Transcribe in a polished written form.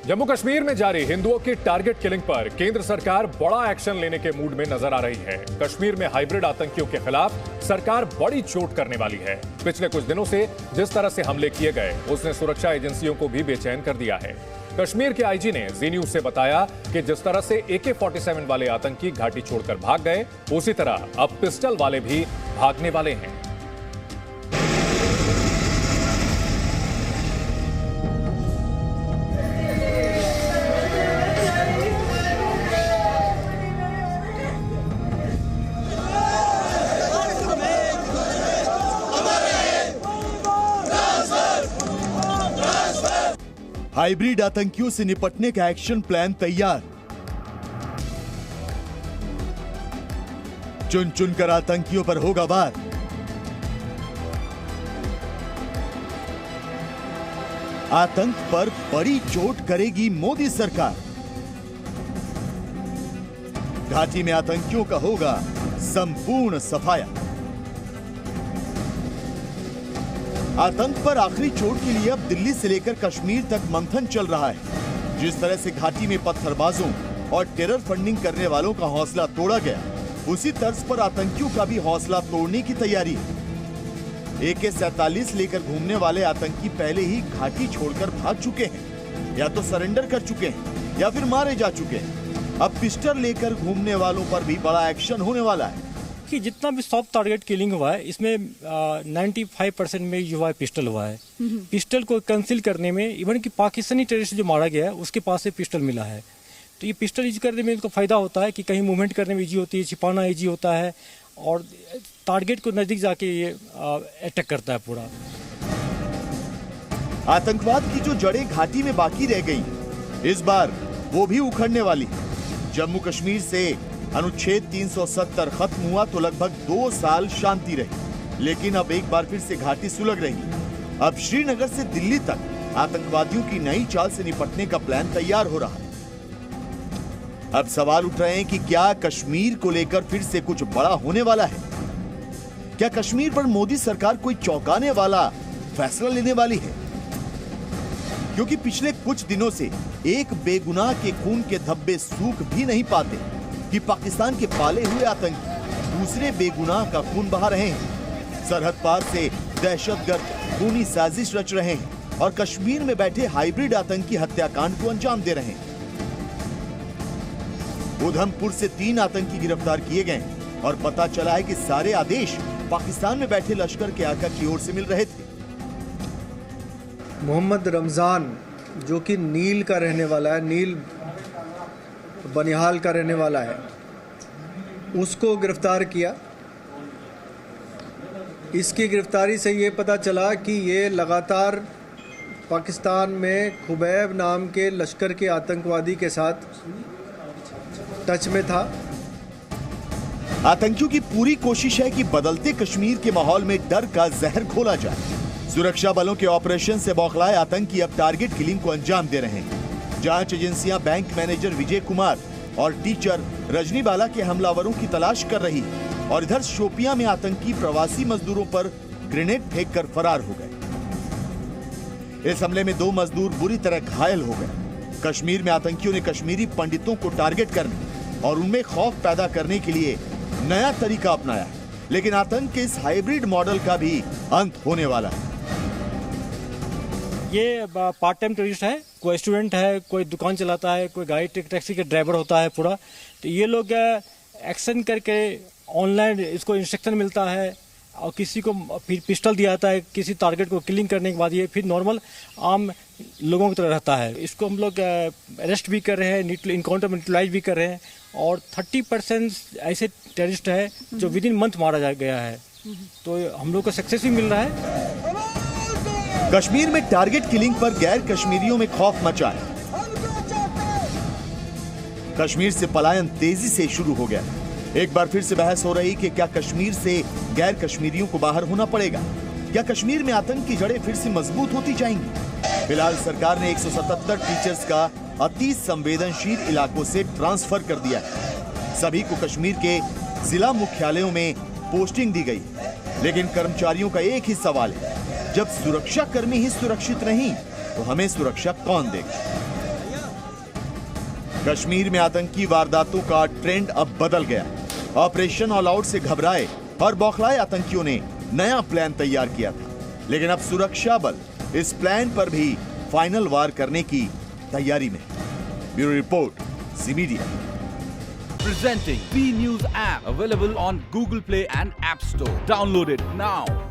जम्मू कश्मीर में जारी हिंदुओं की टारगेट किलिंग पर केंद्र सरकार बड़ा एक्शन लेने के मूड में नजर आ रही है। कश्मीर में हाइब्रिड आतंकियों के खिलाफ सरकार बड़ी चोट करने वाली है। पिछले कुछ दिनों से जिस तरह से हमले किए गए उसने सुरक्षा एजेंसियों को भी बेचैन कर दिया है। कश्मीर के आईजी ने जी न्यूज से बताया कि जिस तरह से AK-47 वाले आतंकी घाटी छोड़कर भाग गए, उसी तरह अब पिस्टल वाले भी भागने वाले हैं। हाइब्रिड आतंकियों से निपटने का एक्शन प्लान तैयार। चुन चुनकर आतंकियों पर होगा वार। आतंक पर बड़ी चोट करेगी मोदी सरकार। घाटी में आतंकियों का होगा संपूर्ण सफाया। आतंक पर आखिरी चोट के लिए अब दिल्ली से लेकर कश्मीर तक मंथन चल रहा है। जिस तरह से घाटी में पत्थरबाजों और टेरर फंडिंग करने वालों का हौसला तोड़ा गया, उसी तर्ज पर आतंकियों का भी हौसला तोड़ने की तैयारी है। AK-47 लेकर घूमने वाले आतंकी पहले ही घाटी छोड़कर भाग चुके हैं, या तो सरेंडर कर चुके हैं या फिर मारे जा चुके हैं। अब पिस्टल लेकर घूमने वालों पर भी बड़ा एक्शन होने वाला है। कि जितना भी सॉफ्ट टारगेट किलिंग हुआ है, इसमें 95% में जो है पिस्टल हुआ है। पिस्टल को कंसील करने में इवन कि पाकिस्तानी टेररिस्ट जो मारा गया है उसके पास से पिस्टल मिला है। तो ये पिस्टल यूज करने में इनको फायदा होता है कि कहीं मूवमेंट करने में ईजी होती है, छिपाना ईजी होता है और टारगेट को नजदीक जाके ये अटैक करता है पूरा। आतंकवाद की जो जड़ें घाटी में बाकी रह गई, इस बार वो भी उखड़ने वाली। जम्मू कश्मीर से अनुच्छेद 370 खत्म हुआ तो लगभग 2 साल शांति रही, लेकिन अब एक बार फिर से घाटी सुलग रही। अब श्रीनगर से दिल्ली तक आतंकवादियों की नई चाल से निपटने का प्लान तैयार हो रहा है। अब सवाल उठ रहे हैं कि क्या कश्मीर को लेकर फिर से कुछ बड़ा होने वाला है? क्या कश्मीर पर मोदी सरकार कोई चौंकाने वाला फैसला लेने वाली है? क्योंकि पिछले कुछ दिनों से एक बेगुनाह के खून के धब्बे सूख भी नहीं पाते कि पाकिस्तान के पाले हुए आतंकी दूसरे बेगुनाह का खून बहा रहे हैं। सरहद पार से दहशतगर्द खूनी साजिश रच रहे हैं और कश्मीर में बैठे हाइब्रिड आतंकी हत्याकांड को अंजाम दे रहे हैं। उधमपुर से 3 आतंकी गिरफ्तार किए गए और पता चला है कि सारे आदेश पाकिस्तान में बैठे लश्कर के आका की ओर से मिल रहे थे। मोहम्मद रमजान, जो कि नील का रहने वाला है, नील बनिहाल का रहने वाला है, उसको गिरफ्तार किया। इसकी गिरफ्तारी से ये पता चला कि ये लगातार पाकिस्तान में खुबैब नाम के लश्कर के आतंकवादी के साथ टच में था। आतंकियों की पूरी कोशिश है कि बदलते कश्मीर के माहौल में डर का जहर घोला जाए। सुरक्षा बलों के ऑपरेशन से बौखलाए आतंकी अब टारगेट किलिंग को अंजाम दे रहे हैं। जांच एजेंसियां बैंक मैनेजर विजय कुमार और टीचर रजनी बाला के हमलावरों की तलाश कर रही है और इधर शोपियां में आतंकी प्रवासी मजदूरों पर ग्रेनेड फेंककर फरार हो गए। इस हमले में 2 मजदूर बुरी तरह घायल हो गए। कश्मीर में आतंकियों ने कश्मीरी पंडितों को टारगेट करने और उनमें खौफ पैदा करने के लिए नया तरीका अपनाया है, लेकिन आतंक के इस हाइब्रिड मॉडल का भी अंत होने वाला है। ये पार्ट टाइम टूरिस्ट है, कोई स्टूडेंट है, कोई दुकान चलाता है, कोई गाड़ी टैक्सी के ड्राइवर होता है पूरा। तो ये लोग एक्शन करके ऑनलाइन इसको इंस्ट्रक्शन मिलता है और किसी को फिर पिस्टल दिया जाता है किसी टारगेट को किलिंग करने के बाद, ये फिर नॉर्मल आम लोगों की तरह रहता है। इसको हम लोग अरेस्ट भी कर रहे हैं, इनकाउंटर में न्यूट्रलाइज भी कर रहे हैं और 30% ऐसे टेररिस्ट है जो विद इन मंथ मारा गया है। तो हम लोग को सक्सेस भी मिल रहा है। कश्मीर में टारगेट किलिंग पर गैर कश्मीरियों में खौफ मचा है। कश्मीर से पलायन तेजी से शुरू हो गया। एक बार फिर से बहस हो रही कि क्या कश्मीर से गैर कश्मीरियों को बाहर होना पड़ेगा? क्या कश्मीर में आतंक की जड़ें फिर से मजबूत होती जाएंगी? फिलहाल सरकार ने 177 टीचर्स का अति संवेदनशील इलाकों से ट्रांसफर कर दिया है। सभी को कश्मीर के जिला मुख्यालयों में पोस्टिंग दी गई, लेकिन कर्मचारियों का एक ही सवाल है, जब सुरक्षा कर्मी ही सुरक्षित नहीं तो हमें सुरक्षा कौन देगा? कश्मीर में आतंकी वारदातों का ट्रेंड अब बदल गया। ऑपरेशन ऑल आउट से घबराए और बौखलाए आतंकियों ने नया प्लान तैयार किया था, लेकिन अब सुरक्षा बल इस प्लान पर भी फाइनल वार करने की तैयारी में। Bureau report, Zee media. Presenting B News app, available on Google Play and App Store. Download it now.